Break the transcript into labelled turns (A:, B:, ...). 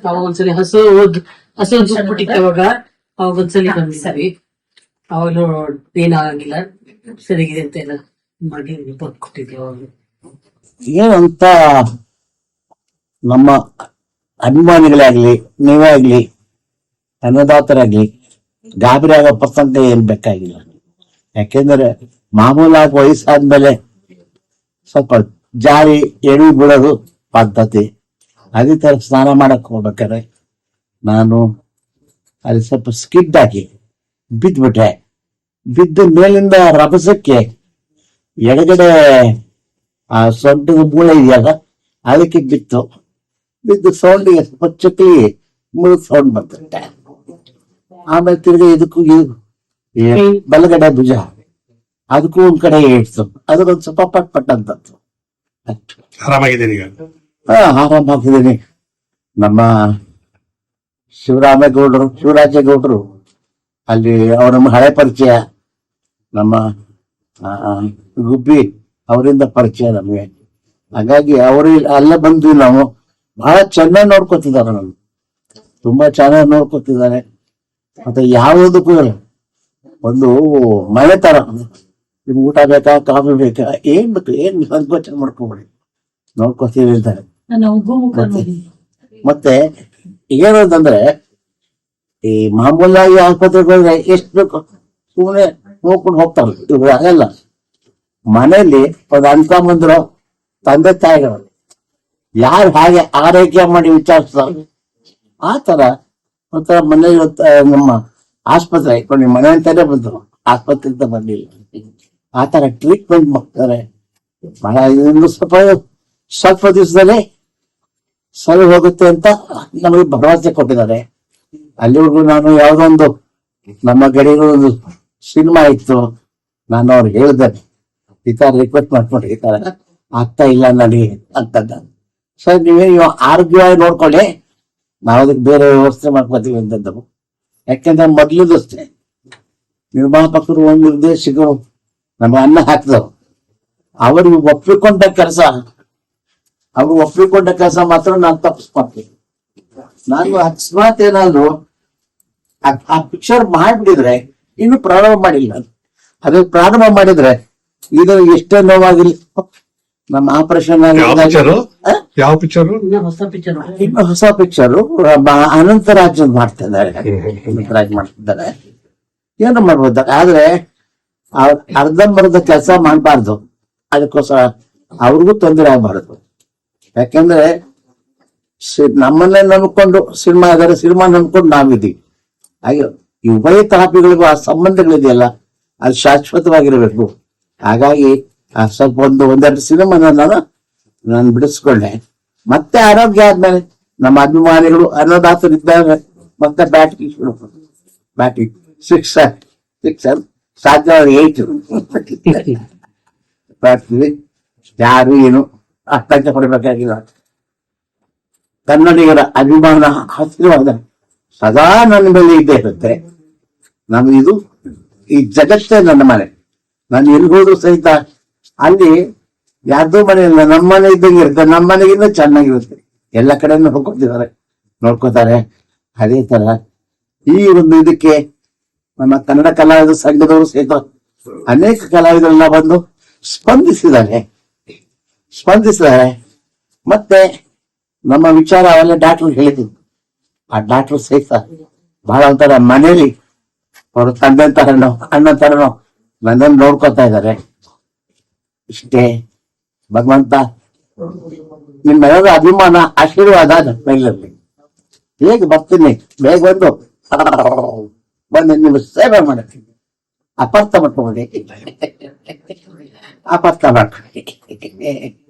A: ಅವಾಗ ಒಂದ್ಸಲಿ ಹಸು ಬಿಟ್ಬಿಟ್ಟಿತ್ತು ಅವಾಗ ಒಂದ್ಸಲಿ ಬಂದಿದ್ವಿ. ಅವಾಗಲೂ ಏನಾಗಂಗಿಲ್ಲ, ಸರಿಗಿದೆ ಅಂತ ಎಲ್ಲ ಮಾಡಿ ರಿಪೋರ್ಟ್ ಕೊಟ್ಟಿದ್ವಿ. ಅವಾಗ
B: ಏನಂತ ನಮ್ಮ ಅಭಿಮಾನಿಗಳೇ ಆಗ್ಲಿ, ನೀವೇ ಆಗ್ಲಿ, ಅನ್ನದಾತರಾಗ್ಲಿ ಗಾಬರಿ ಆಗೋ ಪ್ರಸಂಗ ಏನ್ ಬೇಕಾಗಿಲ್ಲ. ಯಾಕೆಂದ್ರೆ ಮಾಮೂಲಾಗಿ ವಯಸ್ಸಾದ್ಮೇಲೆ ಸ್ವಲ್ಪ ಜಾರಿ ಎಳಿ ಬಿಡೋದು ಪದ್ಧತಿ. ಅದೇ ತರ ಸ್ನಾನ ಮಾಡಕ್ ಹೋಗ್ಬೇಕಾದ್ರೆ ನಾನು ಅಲ್ಲಿ ಸ್ವಲ್ಪ ಸ್ಕಿಡ್ ಹಾಕಿ ಬಿದ್ಬಿಟ್ಟೆ. ಬಿದ್ದು ಮೇಲಿಂದ ರಭಸಕ್ಕೆ ಎಡಗಡೆ ಆ ಸೊಂಟದ ಮೂಳೆ ಇದೆಯಲ್ಲ ಅದಕ್ಕೆ ಬಿದ್ದು ಸೌಂಡಿಗೆ ಸ್ವಲ್ಪ ಚಕ್ಲಿ ಮುಳುಗ್ ಸೌಂಡ್ ಬರ್ತದೆ. ಆಮೇಲೆ ತಿರ್ಗಿ ಇದಕ್ಕೂ ಬಲಗಡೆ ಭುಜ ಅದಕ್ಕೂ ಒಂದ್ ಕಡೆ ಏಡ್ತು, ಅದಕ್ಕೊಂದ್ ಸ್ವಲ್ಪ ಪಟ್ ಅಂತದ್ದು.
C: ಆರಾಮಾಗಿದ್ದೀನಿ ಈಗ.
B: ಆರಾಮಾಗಿದ್ದೀನಿ. ನಮ್ಮ ಶಿವರಾಜೇಗೌಡರು ಅಲ್ಲಿ ಅವ್ರ ನಮ್ಮ ಹಳೆ ಪರಿಚಯ, ನಮ್ಮ ಗುಬ್ಬಿ ಅವರಿಂದ ಪರಿಚಯ ನಮ್ಗೆ. ಹಾಗಾಗಿ ಅವರು ಅಲ್ಲೇ ಬಂದ್ವಿ ನಾವು. ಬಹಳ ಚೆನ್ನಾಗಿ ನೋಡ್ಕೊತಿದ್ದಾರೆ, ನಮ್ಗೆ ತುಂಬಾ ಚೆನ್ನಾಗಿ ನೋಡ್ಕೊತಿದ್ದಾರೆ. ಮತ್ತೆ ಯಾವುದಕ್ಕೂ ಒಂದು ಮನೆ ತರ, ನಿಮ್ಗೆ ಊಟ ಬೇಕಾ, ಕಾಫಿ ಬೇಕಾ, ಏನ್ ಬೇಕು, ಏನ್ ಸಂಕೋಚ ಮಾಡ್ಕೊಬೇಡಿ, ನೋಡ್ಕೊತೀವಿ ಅಂತಾರೆ. ಮತ್ತೆ ಏನಂತಂದ್ರೆ ಈ ಮಾಮೂಲಾಗಿ ಆಸ್ಪತ್ರೆಗೆ ಹೋದ್ರೆ ಎಷ್ಟು ಬೇಕು ಸುಮ್ಮನೆ ನೋಡ್ಕೊಂಡು ಹೋಗ್ತಾರೆ. ಇವ್ರು ಆಗಲ್ಲ. ಮನೆಯಲ್ಲಿ ಒಂದು ಅಣ್ಣ ಬಂದ್ರು ತಂದೆ ತಾಯಿಗಳು ಯಾರು ಹಾಗೆ ಆರೈಕೆ ಮಾಡಿ ವಿಚಾರಿಸ್ತಾರೆ ಆ ತರ ಒಂಥರ ಮನೆಯಲ್ಲಿ ನಮ್ಮ ಆಸ್ಪತ್ರೆ ನಿಮ್ಮ ಮನೆ ಅಂತಾನೆ ಬಂದ್ರು, ಆಸ್ಪತ್ರೆ ಅಂತ ಬಂದಿಲ್ಲ. ಆ ತರ ಟ್ರೀಟ್ಮೆಂಟ್ ಮಾಡ್ತಾರೆ. ಬಹಳ ಇದರಿಂದ ಸ್ವಲ್ಪ ದಿವಸದಲ್ಲಿ ಸರಿ ಹೋಗುತ್ತೆ ಅಂತ ನಮಗೆ ಭರವಸೆ ಕೊಟ್ಟಿದ್ದಾರೆ. ಅಲ್ಲಿವರೆಗೂ ನಾನು ಯಾವ್ದೋ ಒಂದು ನಮ್ಮ ಗಡಿಗಳೊಂದು ಸಿನಿಮಾ ಇತ್ತು, ನಾನು ಅವ್ರಿಗೆ ಹೇಳಿದೆ ಈ ತರ ರಿಕ್ವೆಸ್ಟ್ ಮಾಡ್ಕೊಂಡು ಈ ತರ ಆಗ್ತಾ ಇಲ್ಲ ನನಗೆ ಅಂತಂದ. ಸರ್ ನೀವು ಆರೋಗ್ಯವಾಗಿ ನೋಡ್ಕೊಳ್ಳಿ, ನಾವು ಅದಕ್ಕೆ ಬೇರೆ ವ್ಯವಸ್ಥೆ ಮಾಡ್ಕೋತೀವಿ ಅಂತಂದವು. ಯಾಕೆಂದ್ರೆ ಮೊದ್ಲಿದ್ದು ಅಷ್ಟೇ ನಿರ್ಮಾಪಕರು ಒಂದು ನಿರ್ದೇಶಕರು ನಮ್ಮ ಅನ್ನ ಹಾಕಿದವು. ಅವ್ರಿಗೆ ಒಪ್ಪಿಕೊಂಡ ಕೆಲಸ ಮಾತ್ರ ನಾನು ತಪ್ಪಿಸ್ಕೊತೀನಿ. ನಾನು ಅಕಸ್ಮಾತ್ ಏನಾದ್ರು ಆ ಪಿಕ್ಚರ್ ಮಾಡ್ಬಿಟ್ಟಿದ್ರೆ ಇನ್ನು ಪ್ರಾರಂಭ ಮಾಡಿಲ್ಲ. ಅದು ಪ್ರಾರಂಭ ಮಾಡಿದ್ರೆ ಇದು ಎಷ್ಟೇ ನೋವಾಗಿರ್ಲಿ, ನಮ್ಮ ಆಪರೇಷನ್
C: ಯಾವ ಪಿಕ್ಚರ್
B: ಇನ್ನು ಹೊಸ ಪಿಕ್ಚರು ಅನಂತರಾಜ್ ಮಾಡ್ತಿದ್ದಾರೆ. ಅನಂತರಾಜ್ ಮಾಡ್ತಿದ್ದಾರೆ. ಏನು ಮಾಡ್ಬೋದು, ಆದ್ರೆ ಅರ್ಧಂಬರ್ಧ ಕೆಲಸ ಮಾಡಬಾರ್ದು. ಅದಕ್ಕೋಸ್ಕರ ಅವ್ರಿಗೂ ತೊಂದರೆ ಆಗ್ಬಾರ್ದು. ಯಾಕೆಂದ್ರೆ ನಮ್ಮನ್ನೇ ನಂಬ್ಕೊಂಡು ಸಿನಿಮಾ ನಂಬ್ಕೊಂಡು ನಾವಿದ್ದೀವಿ. ಹಾಗೆ ಈ ಉಭಯ ತಲಾಪಿಗಳಿಗೂ ಆ ಸಂಬಂಧಗಳಿದೆಯಲ್ಲ ಅದು ಶಾಶ್ವತವಾಗಿರ್ಬೇಕು. ಹಾಗಾಗಿ ಸ್ವಲ್ಪ ಒಂದೆರಡು ಸಿನಿಮಾ ನಾನು ಬಿಡಿಸ್ಕೊಂಡೆ. ಮತ್ತೆ ಆರೋಗ್ಯ ಆದ್ಮೇಲೆ ನಮ್ಮ ಅಭಿಮಾನಿಗಳು ಅನ್ನದಾತರಿದ್ದಾಗ ಮತ್ತೆ ಬ್ಯಾಟಿಂಗ್ ಸಿಕ್ಸರ್ ಸಾಧ್ಯ 8 ಯಾರು ಏನು ಅರ್ಥಾಂಶ ಪಡಿಬೇಕಾಗಿಲ್ಲ. ಕನ್ನಡಿಗರ ಅಭಿಮಾನ ಆಶೀರ್ವಾದ ಸದಾ ನನ್ನ ಮೇಲೆ ಇದ್ದೇ ಇರುತ್ತೆ. ಇದು ಈ ಜಗತ್ತೇ ನನ್ನ ಮನೆ. ನಾನು ಎಲ್ಗೋದ್ರು ಸಹಿತ ಅಲ್ಲಿ ಯಾರ್ದೋ ಮನೆ ಇಲ್ಲ, ನಮ್ಮ ಮನೆ ಇದ್ದಂಗೆ ಇರುತ್ತೆ. ನಮ್ಮ ಮನೆಗಿಂತ ಚೆನ್ನಾಗಿರುತ್ತೆ. ಎಲ್ಲ ಕಡೆನೂ ನೋಡ್ಕೋತಾರೆ. ಅದೇ ತರ ಈ ಒಂದು ಇದಕ್ಕೆ ನಮ್ಮ ಕನ್ನಡ ಕಲಾವಿದ ಸಂಘದವರು ಸಹಿತ ಅನೇಕ ಕಲಾವಿದರೆಲ್ಲ ಬಂದು ಸ್ಪಂದಿಸಿದ್ದಾರೆ. ಮತ್ತೆ ನಮ್ಮ ವಿಚಾರ ಅವೆಲ್ಲ ಡಾಕ್ಟರ್ ಹೇಳಿದ್ರು. ಆ ಡಾಕ್ಟರ್ ಸಹಿತ ಬಹಳ ಒಂಥರ ಮನೇಲಿ ಅವರು ತಂದೆ ತರನೋ ಅಣ್ಣ ತರನೋ ನನ್ನನ್ನು ನೋಡ್ಕೊತಾ ಇದ್ದಾರೆ. ಇಷ್ಟೇ. ಭಗವಂತ ನಿಮ್ಮೆಲ್ಲರ ಅಭಿಮಾನ ಆಶೀರ್ವಾದ ಮೇಲಿರಲಿ. ಹೇಗೆ ಬರ್ತೀನಿ, ಬೇಗ ಬಂದು ನಿಮ್ಮ ಸೇವೆ ಮಾಡ್ತೀನಿ. ಅಪಾರ್ಥ ಮಾಡ್ಕೊಂಡಿ